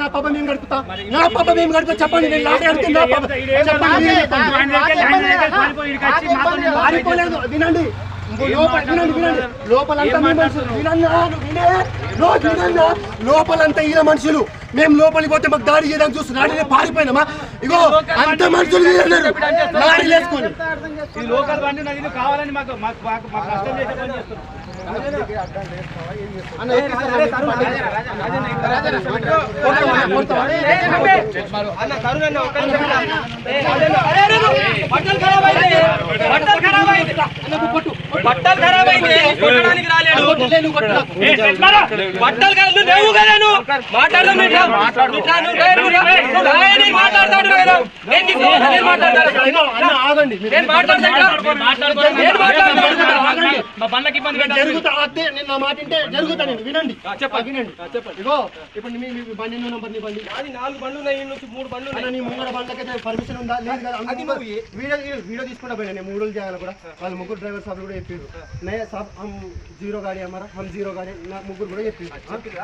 నా పాప మేము గడుపుతా చెప్పండి. వినండి లోపలంతా ఈయన మనుషులు. మేము లోపలికి పోతే మాకు దాడి చేయడానికి చూస్తున్నాడు. పారిపోయినామా? ఇగో అంత మనుషులు వేసుకొని బట్టలు ఖరాబ్ అయితే కొట్టడానికి రాలేడు. బట్టలు కాదు లేవు కదా నువ్వు మాట్లాడదాం. వినండి చెప్పండి. ఇగో ఇప్పుడు మీ బండి నంబర్ నీ బండి 4 బండ్లు ఉన్నాయి, 3 బండ్లు ఉన్నాయి. నీ ముంగడ బండ్లకైతే పర్మిషన్ ఉందా? లేదు కదా. వీడియో తీసుకుంటా పోయినా నేను 3 రోజులు చేయాలి కూడా. వాళ్ళు ముగ్గురు డ్రైవర్ సాబ్ కూడా చెప్పారు. నయా సాబ్ హమ్ జీరో గాడి హమారా, హమ్ జీరో గాడి. నా ముగ్గురు కూడా చెప్పారు.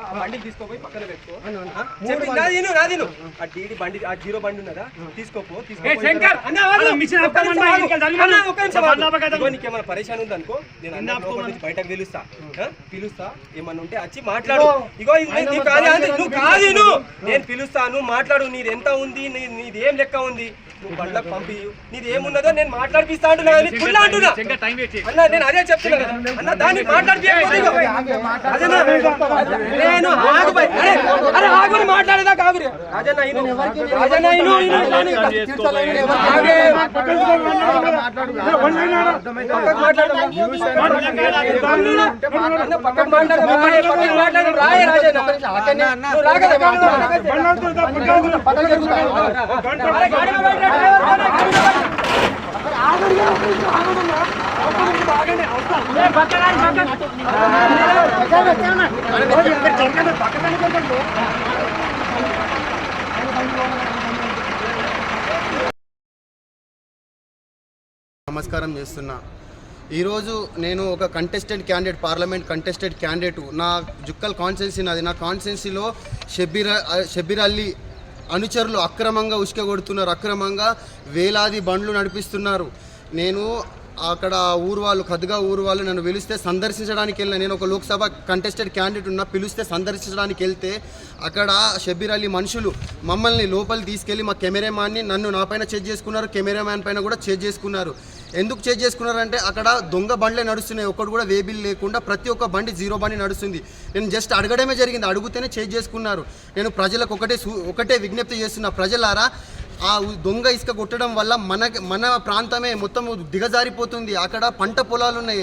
ఆ బండి తీసుకోపోయి పక్కన పెట్టుకో. నాదిను ఆ డీడీ బండి, ఆ జీరో బండి ఉన్నదా తీసుకోపో. నీకేమైనా పరేషాన్ ఉంది అనుకో, నేను బయటకు పిలుస్తా. ఏమన్నా ఉంటే వచ్చి మాట్లాడు. ఇగో నువ్వు కాదు, నేను పిలుస్తాను మాట్లాడు. నీది ఎంత ఉంది, నీది ఏం లెక్క ఉంది, నువ్వు బండ్లకు పంపి నీది ఏమున్నదో నేను మాట్లాడిపిస్తా అంటున్నా. అన్న నేను అదే చెప్తున్నా కదా అన్న, దాన్ని నేను ఆగుని మాట్లాడేదా కాగురి రాజన్న పక్కన మాట్లాడు రాయ రాజన్న నమస్కారం చేస్తున్నా. ఈరోజు నేను ఒక contested candidate, parliament contested candidate. నా జుక్కల్ కాన్స్టిట్యున్సీ నాది. నా కాన్స్టిట్యున్సీలో షబ్బీర్ అలీ అనుచరులు అక్రమంగా ఉసుకెగొడుతున్నారు. అక్రమంగా వేలాది బండ్లు నడిపిస్తున్నారు. నేను అక్కడ ఊరు వాళ్ళు, ఖద్గా ఊరు వాళ్ళు నన్ను పిలిస్తే సందర్శించడానికి వెళ్ళిన. నేను ఒక లోక్సభ కంటెస్టెడ్ క్యాండిడేట్ ఉన్నా, పిలిస్తే సందర్శించడానికి వెళ్తే అక్కడ షబ్బీర్ అలీ మనుషులు మమ్మల్ని లోపలి తీసుకెళ్ళి మా కెమెరామ్యాన్ని నా పైన చేజ్ చేసుకున్నారు. కెమెరామ్యాన్ పైన కూడా చేజ్ చేసుకున్నారు. ఎందుకు చేజ్ చేసుకున్నారంటే అక్కడ దొంగ బండ్లే నడుస్తున్నాయి. ఒక్కడు కూడా వేబిల్ లేకుండా ప్రతి ఒక్క బండి జీరో బండి నడుస్తుంది. నేను జస్ట్ అడగడమే జరిగింది, అడిగితేనే చేజ్ చేసుకున్నారు. నేను ప్రజలకు ఒకటే విజ్ఞప్తి చేస్తున్నా, ప్రజలారా ఆ దొంగ ఇసుక కొట్టడం వల్ల మన ప్రాంతమే మొత్తం దిగజారిపోతుంది. అక్కడ పంట పొలాలు ఉన్నాయి,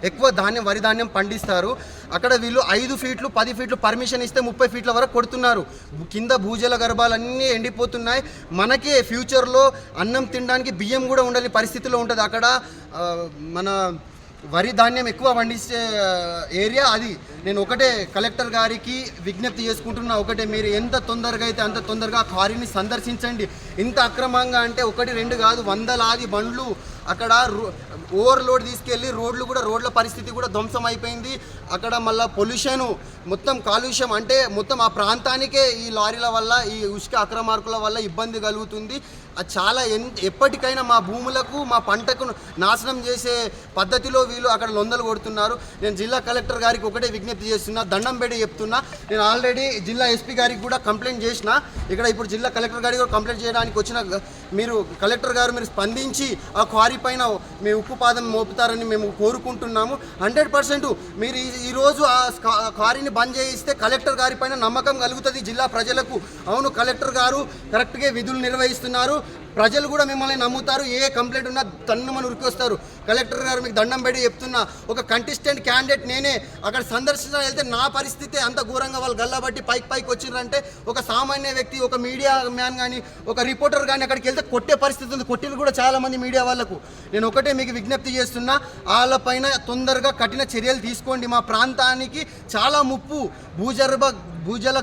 ఎక్కువ వరి ధాన్యం పండిస్తారు. అక్కడ వీళ్ళు 5 ఫీట్లు 10 ఫీట్లు పర్మిషన్ ఇస్తే 30 ఫీట్ల వరకు కొడుతున్నారు. కింద భూజల గర్భాలన్నీ ఎండిపోతున్నాయి. మనకే ఫ్యూచర్లో అన్నం తినడానికి బియ్యం కూడా ఉండని పరిస్థితిలో ఉంటుంది. అక్కడ మన వరి ధాన్యం ఎక్కువ పండించే ఏరియా అది. నేను ఒకటే కలెక్టర్ గారికి విజ్ఞప్తి చేసుకుంటున్నా, మీరు ఎంత తొందరగా అయితే అంత తొందరగా క్వారీని సందర్శించండి. ఇంత అక్రమంగా అంటే 1 2 కాదు, వందలాది బండ్లు అక్కడ ఓవర్లోడ్ తీసుకెళ్ళి రోడ్ల పరిస్థితి కూడా ధ్వంసం అయిపోయింది. అక్కడ మళ్ళీ పొల్యూషను, మొత్తం కాలుష్యం, అంటే మొత్తం ఆ ప్రాంతానికే ఈ లారీల వల్ల, ఈ ఉష్క అక్రమార్కుల వల్ల ఇబ్బంది కలుగుతుంది. అది చాలా ఎప్పటికైనా మా భూములకు, మా పంటకు నాశనం చేసే పద్ధతిలో వీళ్ళు అక్కడ లొందలు కొడుతున్నారు. నేను జిల్లా కలెక్టర్ గారికి ఒకటే విజ్ఞప్తి చేస్తున్నా, దండం పెట్టి చెప్తున్నా. నేను ఆల్రెడీ జిల్లా ఎస్పీ గారికి కూడా కంప్లైంట్ చేసిన. ఇక్కడ ఇప్పుడు జిల్లా కలెక్టర్ గారికి కూడా కంప్లైంట్ చేయడానికి వచ్చిన కలెక్టర్ గారు మీరు స్పందించి ఆ క్వారీ పైన మీ ఉక్కుపాదం మోపుతారని మేము కోరుకుంటున్నాము. 100% మీరు ఈరోజు ఆ క్వారీని బంద్ చేయిస్తే కలెక్టర్ గారి పైన నమ్మకం కలుగుతుంది జిల్లా ప్రజలకు. అవును, కలెక్టర్ గారు కరెక్ట్గా విధులు నిర్వహిస్తున్నారు, ప్రజలు కూడా మిమ్మల్ని నమ్ముతారు. ఏ కంప్లైంట్ ఉన్నా తన్నుమని ఉరికొస్తారు. కలెక్టర్ గారు మీకు దండం పెట్టి చెప్తున్నా, ఒక కంటెస్టెంట్ క్యాండిడేట్ నేనే అక్కడ సందర్శించడానికి వెళ్తే నా పరిస్థితి అంత ఘోరంగా వాళ్ళు గల్లబట్టి పైకి వచ్చిందంటే, ఒక సామాన్య వ్యక్తి, ఒక మీడియా మ్యాన్ కానీ, ఒక రిపోర్టర్ కానీ అక్కడికి వెళ్తే కొట్టే పరిస్థితి ఉంది. కొట్టిన కూడా చాలామంది మీడియా వాళ్ళకు. నేను ఒకటే మీకు విజ్ఞప్తి చేస్తున్నా, వాళ్ళపైన తొందరగా కఠిన చర్యలు తీసుకోండి. మా ప్రాంతానికి చాలా ముప్పు, భూగర్భ భూజల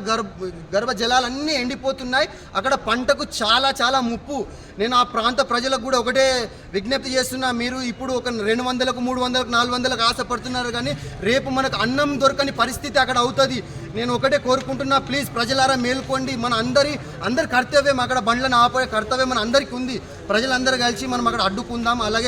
గర్భ జలాలన్నీ ఎండిపోతున్నాయి. అక్కడ పంటకు చాలా చాలా ముప్పు. నేను ఆ ప్రాంత ప్రజలకు కూడా ఒకటే విజ్ఞప్తి చేస్తున్నా, మీరు ఇప్పుడు ఒక 200కు 300కు 400కు ఆశపడుతున్నారు, కానీ రేపు మనకు అన్నం దొరకని పరిస్థితి అక్కడ అవుతుంది. నేను ఒకటే కోరుకుంటున్నా, ప్లీజ్ ప్రజలారా మేల్కోండి. మన అందరి కర్తవ్యం అక్కడ బండ్లను ఆపే కర్తవ్యం మన అందరికీ ఉంది. ప్రజలందరూ కలిసి మనం అక్కడ అడ్డుకుందాం. అలాగే